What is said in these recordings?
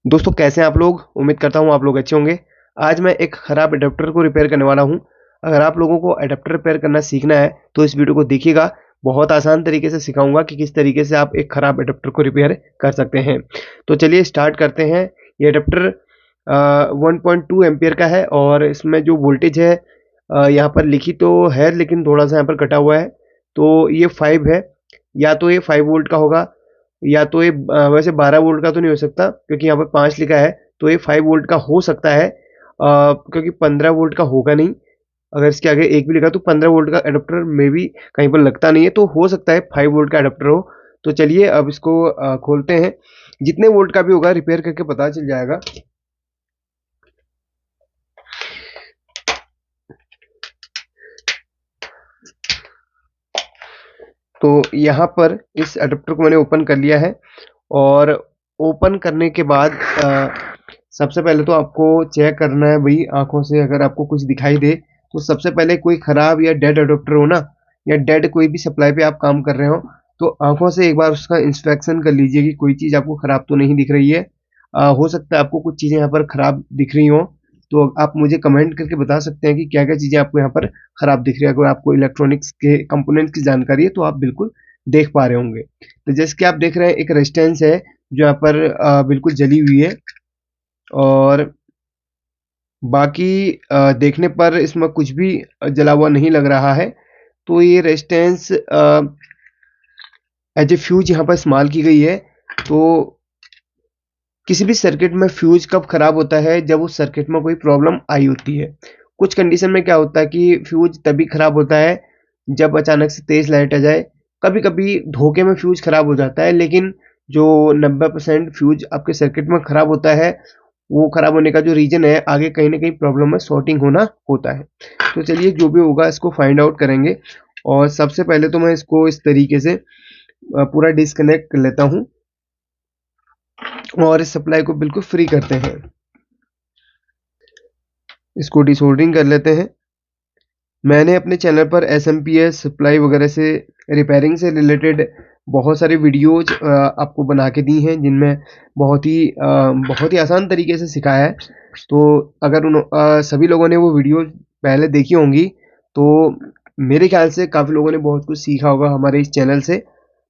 दोस्तों कैसे हैं आप लोग। उम्मीद करता हूँ आप लोग अच्छे होंगे। आज मैं एक ख़राब एडाप्टर को रिपेयर करने वाला हूँ। अगर आप लोगों को एडाप्टर रिपेयर करना सीखना है तो इस वीडियो को देखिएगा। बहुत आसान तरीके से सिखाऊंगा कि किस तरीके से आप एक ख़राब एडाप्टर को रिपेयर कर सकते हैं। तो चलिए स्टार्ट करते हैं। ये एडाप्टर 1.2 एम्पियर का है और इसमें जो वोल्टेज है यहाँ पर लिखी तो है लेकिन थोड़ा सा यहाँ पर कटा हुआ है। तो ये 5 है, या तो ये 5 वोल्ट का होगा या तो ये वैसे 12 वोल्ट का तो नहीं हो सकता क्योंकि यहाँ पर 5 लिखा है। तो ये 5 वोल्ट का हो सकता है क्योंकि 15 वोल्ट का होगा नहीं। अगर इसके आगे 1 भी लिखा तो 15 वोल्ट का एडाप्टर में भी कहीं पर लगता नहीं है, तो हो सकता है 5 वोल्ट का एडाप्टर हो। तो चलिए अब इसको खोलते हैं। जितने वोल्ट का भी होगा रिपेयर करके पता चल जाएगा। तो यहाँ पर इस एडाप्टर को मैंने ओपन कर लिया है और ओपन करने के बाद सबसे पहले तो आपको चेक करना है भाई आंखों से। अगर आपको कुछ दिखाई दे तो सबसे पहले कोई खराब या डेड एडाप्टर हो ना, या डेड कोई भी सप्लाई पे आप काम कर रहे हो, तो आंखों से एक बार उसका इंस्पेक्शन कर लीजिए कि कोई चीज़ आपको खराब तो नहीं दिख रही है। हो सकता है आपको कुछ चीज़ें यहाँ पर खराब दिख रही हो, तो आप मुझे कमेंट करके बता सकते हैं कि क्या क्या चीज़ें आपको यहाँ पर खराब दिख रही है। अगर आपको इलेक्ट्रॉनिक्स के कंपोनेंट्स की जानकारी है तो आप बिल्कुल देख पा रहे होंगे। तो जैसे कि आप देख रहे हैं एक रेजिस्टेंस है जो यहाँ पर बिल्कुल जली हुई है, और बाकी देखने पर इसमें कुछ भी जला हुआ नहीं लग रहा है। तो ये रेजिस्टेंस एज ए फ्यूज यहाँ पर इस्तेमाल की गई है। तो किसी भी सर्किट में फ्यूज कब खराब होता है, जब उस सर्किट में कोई प्रॉब्लम आई होती है। कुछ कंडीशन में क्या होता है कि फ्यूज तभी खराब होता है जब अचानक से तेज लाइट आ जाए। कभी कभी धोखे में फ्यूज खराब हो जाता है, लेकिन जो 90% फ्यूज आपके सर्किट में खराब होता है, वो खराब होने का जो रीजन है आगे कहीं ना कहीं प्रॉब्लम में शॉर्टिंग होना होता है। तो चलिए जो भी होगा इसको फाइंड आउट करेंगे। और सबसे पहले तो मैं इसको इस तरीके से पूरा डिस्कनेक्ट कर लेता हूँ और इस सप्लाई को बिल्कुल फ्री करते हैं। इसको डिसोल्डरिंग कर लेते हैं। मैंने अपने चैनल पर एसएमपीएस सप्लाई वगैरह से रिपेयरिंग से रिलेटेड बहुत सारी वीडियोज आपको बना के दी हैं, जिनमें बहुत ही आसान तरीके से सिखाया है। तो अगर सभी लोगों ने वो वीडियो पहले देखी होंगी तो मेरे ख्याल से काफ़ी लोगों ने बहुत कुछ सीखा होगा हमारे इस चैनल से।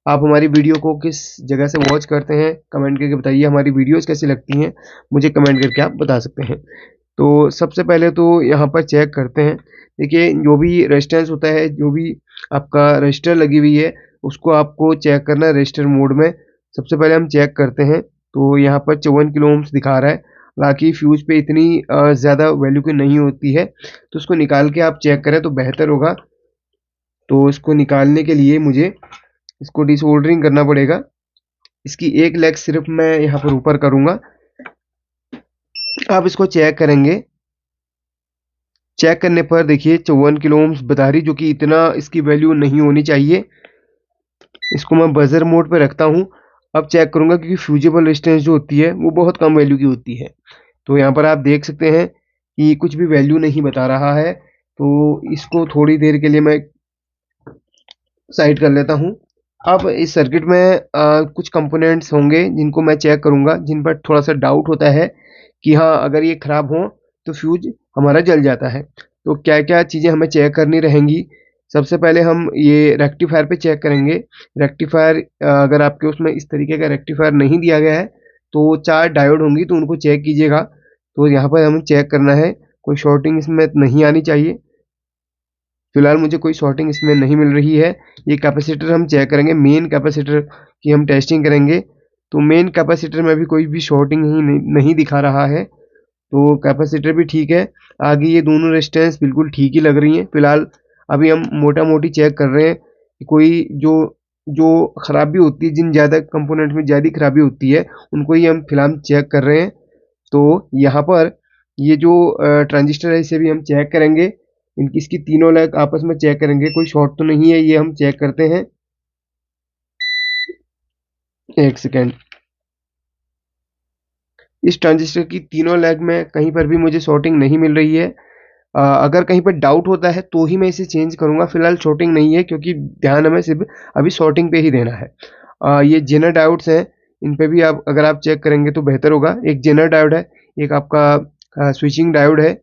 आप हमारी वीडियो को किस जगह से वॉच करते हैं कमेंट करके बताइए। हमारी वीडियोस कैसी लगती हैं मुझे कमेंट करके आप बता सकते हैं। तो सबसे पहले तो यहाँ पर चेक करते हैं। देखिए जो भी रेजिस्टेंस होता है, जो भी आपका रजिस्टर लगी हुई है, उसको आपको चेक करना है रजिस्टर मोड में। सबसे पहले हम चेक करते हैं तो यहाँ पर 54 किलो ओम्स दिखा रहा है। हालांकि फ्यूज पे इतनी ज़्यादा वैल्यू की नहीं होती है, तो उसको निकाल के आप चेक करें तो बेहतर होगा। तो इसको निकालने के लिए मुझे इसको डिसोल्डरिंग करना पड़ेगा। इसकी एक लेग सिर्फ मैं यहाँ पर ऊपर करूँगा। आप इसको चेक करेंगे। चेक करने पर देखिए 54 किलो ओम्स बता रही, जो कि इतना इसकी वैल्यू नहीं होनी चाहिए। इसको मैं बजर मोड पे रखता हूँ। अब चेक करूँगा क्योंकि फ्यूजिबल रेजिस्टेंस जो होती है वो बहुत कम वैल्यू की होती है। तो यहाँ पर आप देख सकते हैं कि कुछ भी वैल्यू नहीं बता रहा है। तो इसको थोड़ी देर के लिए मैं साइड कर लेता हूँ। अब इस सर्किट में कुछ कंपोनेंट्स होंगे जिनको मैं चेक करूँगा, जिन पर थोड़ा सा डाउट होता है कि हाँ अगर ये ख़राब हो तो फ्यूज हमारा जल जाता है। तो क्या क्या चीज़ें हमें चेक करनी रहेंगी। सबसे पहले हम ये रेक्टिफायर पे चेक करेंगे। रेक्टिफायर अगर आपके उसमें इस तरीके का रेक्टिफायर नहीं दिया गया है तो 4 डायोड होंगी, तो उनको चेक कीजिएगा। तो यहाँ पर हमें चेक करना है, कोई शॉर्टिंग इसमें नहीं आनी चाहिए। फिलहाल मुझे कोई शॉर्टिंग इसमें नहीं मिल रही है। ये कैपेसिटर हम चेक करेंगे, मेन कैपेसिटर की हम टेस्टिंग करेंगे। तो मेन कैपेसिटर में भी कोई भी शॉर्टिंग नहीं दिखा रहा है, तो कैपेसिटर भी ठीक है। आगे ये दोनों रेजिस्टेंस बिल्कुल ठीक ही लग रही हैं। फिलहाल अभी हम मोटा मोटी चेक कर रहे हैं कि कोई जो जो खराबी होती है, जिन ज़्यादा कंपोनेंट में ज़्यादा खराबी होती है उनको ही हम फिलहाल चेक कर रहे हैं। तो यहाँ पर ये जो ट्रांजिस्टर है इसे भी हम चेक करेंगे। इनकी इसकी तीनों लेग आपस में चेक करेंगे, कोई शॉर्ट तो नहीं है, ये हम चेक करते हैं। एक सेकेंड। इस ट्रांजिस्टर की तीनों लेग में कहीं पर भी मुझे शॉर्टिंग नहीं मिल रही है। अगर कहीं पर डाउट होता है तो ही मैं इसे चेंज करूँगा। फिलहाल शॉर्टिंग नहीं है क्योंकि ध्यान हमें सिर्फ अभी शॉर्टिंग पे ही देना है। ये जेनर डायोड्स हैं, इन पे भी आप अगर आप चेक करेंगे तो बेहतर होगा। एक जेनर डायोड है, एक आपका स्विचिंग डायोड है,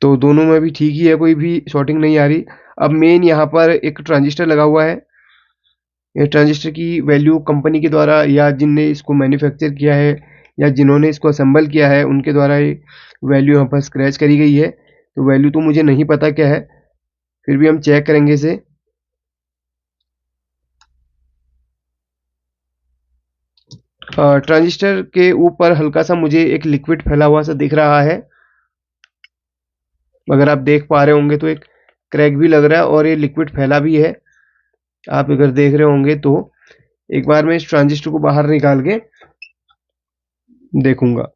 तो दोनों में भी ठीक ही है, कोई भी शॉर्टिंग नहीं आ रही। अब मेन यहाँ पर एक ट्रांजिस्टर लगा हुआ है। ये ट्रांजिस्टर की वैल्यू कंपनी के द्वारा या जिनने इसको मैन्युफैक्चर किया है या जिन्होंने इसको असेंबल किया है उनके द्वारा ये वैल्यू यहाँ पर स्क्रैच करी गई है। तो वैल्यू तो मुझे नहीं पता क्या है, फिर भी हम चेक करेंगे इसे। ट्रांजिस्टर के ऊपर हल्का सा मुझे एक लिक्विड फैला हुआ सा दिख रहा है। अगर आप देख पा रहे होंगे तो एक क्रैक भी लग रहा है और ये लिक्विड फैला भी है। आप अगर देख रहे होंगे तो एक बार मैं इस ट्रांजिस्टर को बाहर निकाल के देखूंगा।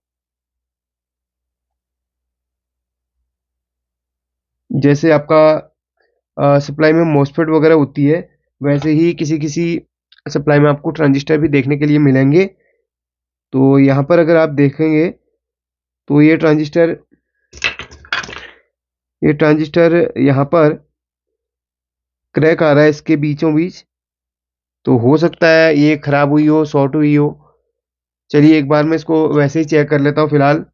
जैसे आपका सप्लाई में मॉसफेट वगैरह होती है, वैसे ही किसी किसी सप्लाई में आपको ट्रांजिस्टर भी देखने के लिए मिलेंगे। तो यहाँ पर अगर आप देखेंगे तो ये ट्रांजिस्टर यहाँ पर क्रैक आ रहा है इसके बीचों बीच। तो हो सकता है ये खराब हुई हो, शॉर्ट हुई हो। चलिए एक बार मैं इसको वैसे ही चेक कर लेता हूँ फिलहाल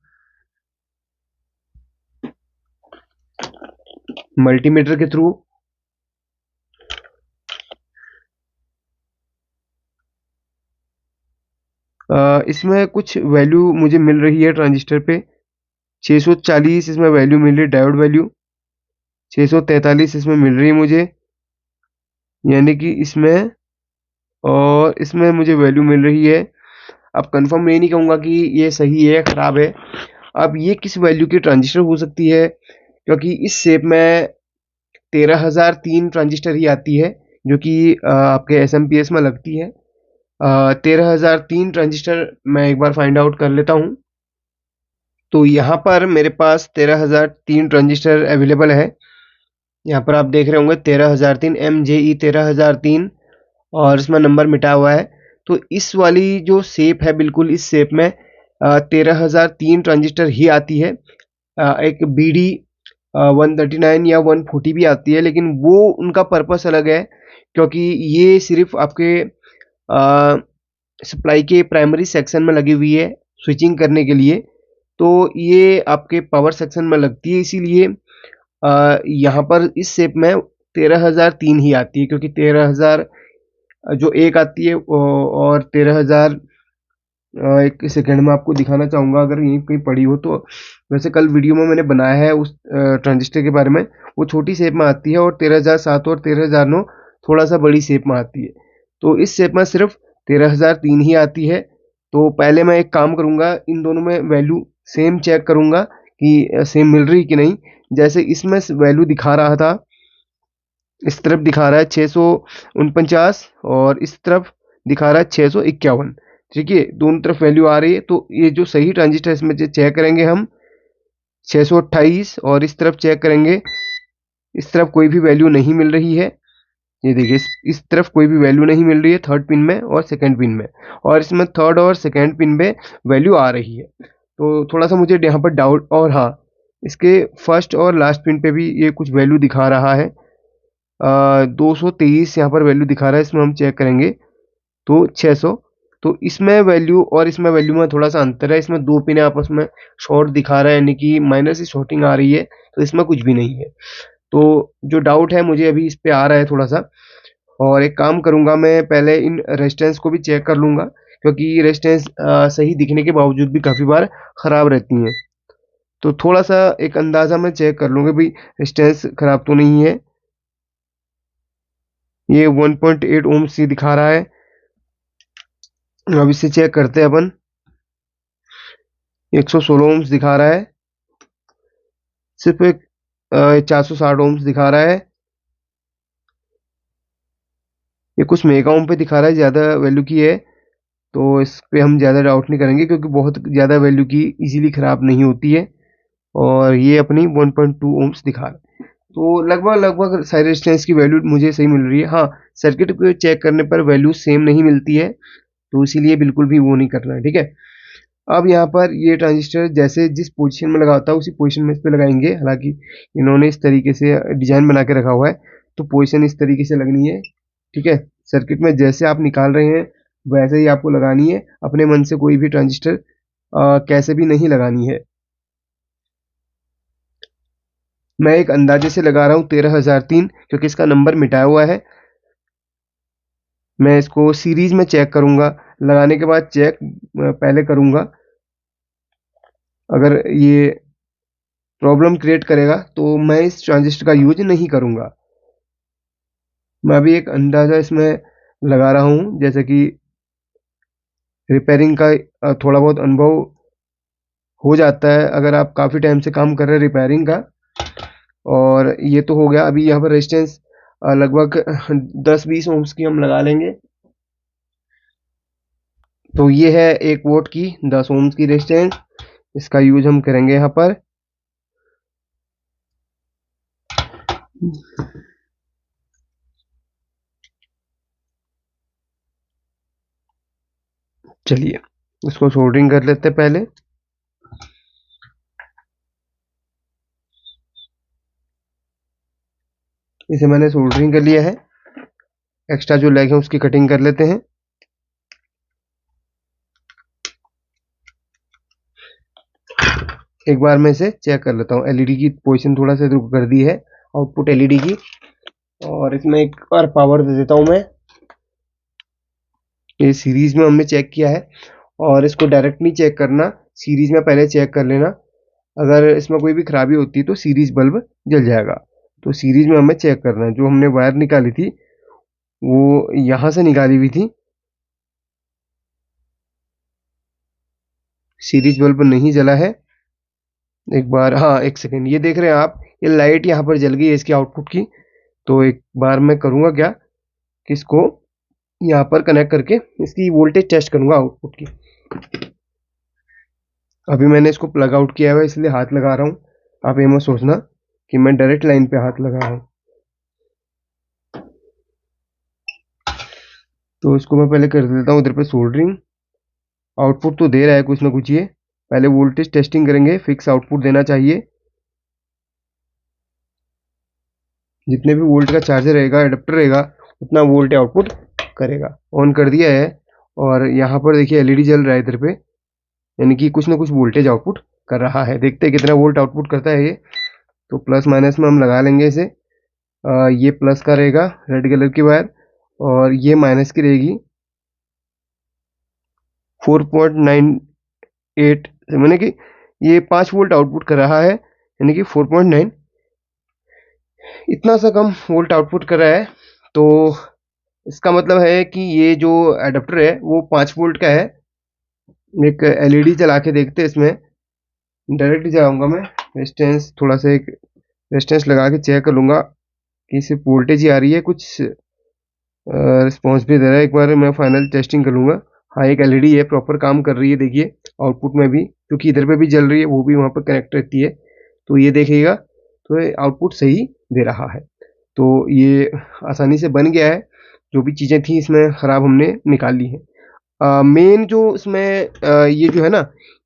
मल्टीमीटर के थ्रू। इसमें कुछ वैल्यू मुझे मिल रही है ट्रांजिस्टर पे। 640 इसमें वैल्यू मिल रही है, डायोड वैल्यू 643 इसमें मिल रही है मुझे, यानी कि इसमें और इसमें मुझे वैल्यू मिल रही है। अब कंफर्म ये नहीं कहूँगा कि ये सही है खराब है। अब ये किस वैल्यू की ट्रांजिस्टर हो सकती है, क्योंकि इस शेप में 13003 ट्रांजिस्टर ही आती है जो कि आपके एसएमपीएस में लगती है। 13003 ट्रांजिस्टर मैं एक बार फाइंड आउट कर लेता हूँ। तो यहाँ पर मेरे पास 13003 ट्रांजिस्टर अवेलेबल है। यहाँ पर आप देख रहे होंगे 13003 MJE 13003 और इसमें नंबर मिटा हुआ है। तो इस वाली जो शेप है बिल्कुल इस शेप में 13003 ट्रांजिस्टर ही आती है। एक BD 139 या 140 भी आती है, लेकिन वो उनका पर्पस अलग है, क्योंकि ये सिर्फ आपके सप्लाई के प्राइमरी सेक्शन में लगी हुई है स्विचिंग करने के लिए। तो ये आपके पावर सेक्शन में लगती है, इसीलिए यहाँ पर इस शेप में 13003 ही आती है, क्योंकि 13000 जो एक आती है और 13000 एक सेकंड में आपको दिखाना चाहूँगा अगर यहीं कहीं पड़ी हो तो। वैसे कल वीडियो में मैंने बनाया है उस ट्रांजिस्टर के बारे में, वो छोटी शेप में आती है और 13007 और 13009 थोड़ा सा बड़ी शेप में आती है। तो इस शेप में सिर्फ 13003 ही आती है। तो पहले मैं एक काम करूँगा, इन दोनों में वैल्यू सेम चेक करूँगा कि सेम मिल रही कि नहीं। जैसे इसमें वैल्यू दिखा रहा था, इस तरफ दिखा रहा है 649 और इस तरफ दिखा रहा है 651। ठीक है, दोनों तरफ वैल्यू आ रही है। तो ये जो सही ट्रांजिस्टर इसमें चेक करेंगे हम 628 और इस तरफ चेक करेंगे, इस तरफ कोई भी वैल्यू नहीं मिल रही है। ये देखिए इस तरफ कोई भी वैल्यू नहीं मिल रही है थर्ड पिन में और सेकंड पिन में, और इसमें थर्ड और सेकंड पिन में वैल्यू आ रही है। तो थोड़ा सा मुझे यहाँ पर डाउट, और हाँ इसके फर्स्ट और लास्ट पिन पे भी ये कुछ वैल्यू दिखा रहा है। 223 यहाँ पर वैल्यू दिखा रहा है, इसमें हम चेक करेंगे तो 600। तो इसमें वैल्यू और इसमें वैल्यू में थोड़ा सा अंतर है, इसमें दो पिन आपस में शॉर्ट दिखा रहा है, यानी कि माइनस से शॉर्टिंग आ रही है, तो इसमें कुछ भी नहीं है। तो जो डाउट है मुझे अभी इस पे आ रहा है थोड़ा सा, और एक काम करूंगा मैं पहले इन रेजिस्टेंस को भी चेक कर लूंगा, क्योंकि रेजिस्टेंस सही दिखने के बावजूद भी काफ़ी बार ख़राब रहती हैं। तो थोड़ा सा एक अंदाज़ा मैं चेक कर लूँगा भाई रेजिस्टेंस ख़राब तो नहीं है। ये 1.8 ओम्स ही दिखा रहा है। अब इसे चेक करते हैं अपन। 116 ओम्स दिखा रहा है, सिर्फ एक 460 ओम्स दिखा रहा है। ये कुछ मेगा ओम पे दिखा रहा है, ज़्यादा वैल्यू की है, तो इस पे हम ज़्यादा डाउट नहीं करेंगे, क्योंकि बहुत ज़्यादा वैल्यू की इजीली ख़राब नहीं होती है। और ये अपनी 1.2 ओम्स दिखा रहा है। तो लगभग लगभग सारी रेजिस्टेंस की वैल्यू मुझे सही मिल रही है। हाँ, सर्किट को चेक करने पर वैल्यू सेम नहीं मिलती है, तो इसीलिए बिल्कुल भी वो नहीं करना है। ठीक है, अब यहाँ पर ये ट्रांजिस्टर जैसे जिस पोजीशन में लगा होता है उसी पोजीशन में इस पे लगाएंगे। हालांकि इन्होंने इस तरीके से डिजाइन बना के रखा हुआ है, तो पोजीशन इस तरीके से लगनी है। ठीक है, सर्किट में जैसे आप निकाल रहे हैं वैसे ही आपको लगानी है, अपने मन से कोई भी ट्रांजिस्टर कैसे भी नहीं लगानी है। मैं एक अंदाजे से लगा रहा हूँ 13003, क्योंकि इसका नंबर मिटाया हुआ है। मैं इसको सीरीज में चेक करूंगा, लगाने के बाद चेक पहले करूंगा। अगर ये प्रॉब्लम क्रिएट करेगा तो मैं इस ट्रांजिस्टर का यूज नहीं करूंगा। मैं अभी एक अंदाज़ा इसमें लगा रहा हूँ, जैसे कि रिपेयरिंग का थोड़ा बहुत अनुभव हो जाता है अगर आप काफ़ी टाइम से काम कर रहे हैं रिपेयरिंग का। और ये तो हो गया। अभी यहाँ पर रेजिस्टेंस लगभग 10-20 ओम्स की हम लगा लेंगे। तो ये है 1 वोल्ट की 10 ओम्स की रेजिस्टेंस, इसका यूज हम करेंगे यहाँ पर। चलिए इसको सोल्डरिंग कर लेते हैं पहले। इसे मैंने सोल्डरिंग कर लिया है। एक्स्ट्रा जो लेग है उसकी कटिंग कर लेते हैं। एक बार मैं इसे चेक कर लेता हूँ। एलईडी की पोजीशन थोड़ा सा इधर को कर दी है, आउटपुट एलईडी की। और इसमें एक बार पावर दे देता हूँ मैं। ये सीरीज में हमने चेक किया है, और इसको डायरेक्ट नहीं चेक करना, सीरीज में पहले चेक कर लेना। अगर इसमें कोई भी खराबी होती है तो सीरीज बल्ब जल जाएगा। तो सीरीज में हमें चेक करना है। जो हमने वायर निकाली थी वो यहाँ से निकाली हुई थी। सीरीज बल्ब नहीं जला है। एक बार, हाँ, एक सेकेंड, ये देख रहे हैं आप, ये लाइट यहाँ पर जल गई है इसकी आउटपुट की। तो एक बार मैं करूँगा क्या कि इसको यहाँ पर कनेक्ट करके इसकी वोल्टेज टेस्ट करूँगा आउटपुट की। अभी मैंने इसको प्लग आउट किया हुआ है, इसलिए हाथ लगा रहा हूँ। आप ये मत सोचना कि मैं डायरेक्ट लाइन पे हाथ लगा रहा हूँ। तो इसको मैं पहले कर देता हूँ इधर पे सोल्डरिंग। आउटपुट तो दे रहा है कुछ ना कुछ ये। पहले वोल्टेज टेस्टिंग करेंगे, फिक्स आउटपुट देना चाहिए। जितने भी वोल्ट का चार्जर रहेगा, एडाप्टर रहेगा, उतना वोल्ट आउटपुट करेगा। ऑन कर दिया है, और यहाँ पर देखिए एलईडी जल रहा है इधर पे, यानी कि कुछ ना कुछ वोल्टेज आउटपुट कर रहा है। देखते हैं कितना वोल्ट आउटपुट करता है ये। तो प्लस माइनस में हम लगा लेंगे इसे। ये प्लस का रहेगा रेड कलर की वायर, और ये माइनस की रहेगी 4.98, मैंने कि ये 5 वोल्ट आउटपुट कर रहा है, यानी कि 4.9, इतना सा कम वोल्ट आउटपुट कर रहा है। तो इसका मतलब है कि ये जो एडाप्टर है वो 5 वोल्ट का है। एक एलईडी चला के देखते हैं इसमें। डायरेक्ट जलाऊंगा मैं। रेजिस्टेंस थोड़ा सा, एक रेजिस्टेंस लगा के चेक कर लूँगा कि सिर्फ वोल्टेज ही आ रही है, कुछ रिस्पॉन्स भी दे रहा है। एक बार मैं फाइनल टेस्टिंग कर लूँगा। हाँ, एक एलईडी है, प्रॉपर काम कर रही है। देखिए आउटपुट में भी, क्योंकि इधर पे भी जल रही है, वो भी वहाँ पर कनेक्ट रहती है। तो ये देखिएगा, तो ये आउटपुट सही दे रहा है। तो ये आसानी से बन गया है। जो भी चीज़ें थी इसमें ख़राब हमने निकाल ली हैं। मेन जो इसमें ये जो है ना,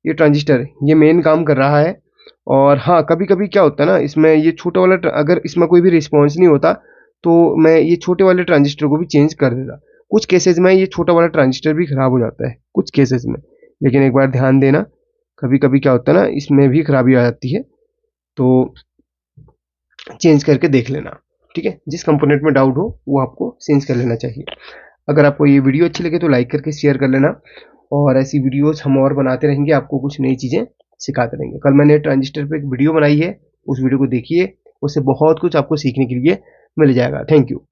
ये ट्रांजिस्टर, ये मेन काम कर रहा है। और हाँ, कभी-कभी क्या होता है ना, इसमें ये छोटा वाला अगर इसमें कोई भी रिस्पॉन्स नहीं होता तो मैं ये छोटे वाले ट्रांजिस्टर को भी चेंज कर देता। कुछ केसेस में ये छोटा वाला ट्रांजिस्टर भी ख़राब हो जाता है, कुछ केसेस में। लेकिन एक बार ध्यान देना, कभी-कभी क्या होता है ना, इसमें भी खराबी आ जाती है। तो चेंज करके देख लेना, ठीक है। जिस कंपोनेंट में डाउट हो वो आपको चेंज कर लेना चाहिए। अगर आपको ये वीडियो अच्छी लगे तो लाइक करके शेयर कर लेना, और ऐसी वीडियोस हम और बनाते रहेंगे, आपको कुछ नई चीज़ें सिखाते रहेंगे। कल मैंने ट्रांजिस्टर पे एक वीडियो बनाई है, उस वीडियो को देखिए, उससे बहुत कुछ आपको सीखने के लिए मिल जाएगा। Thank you.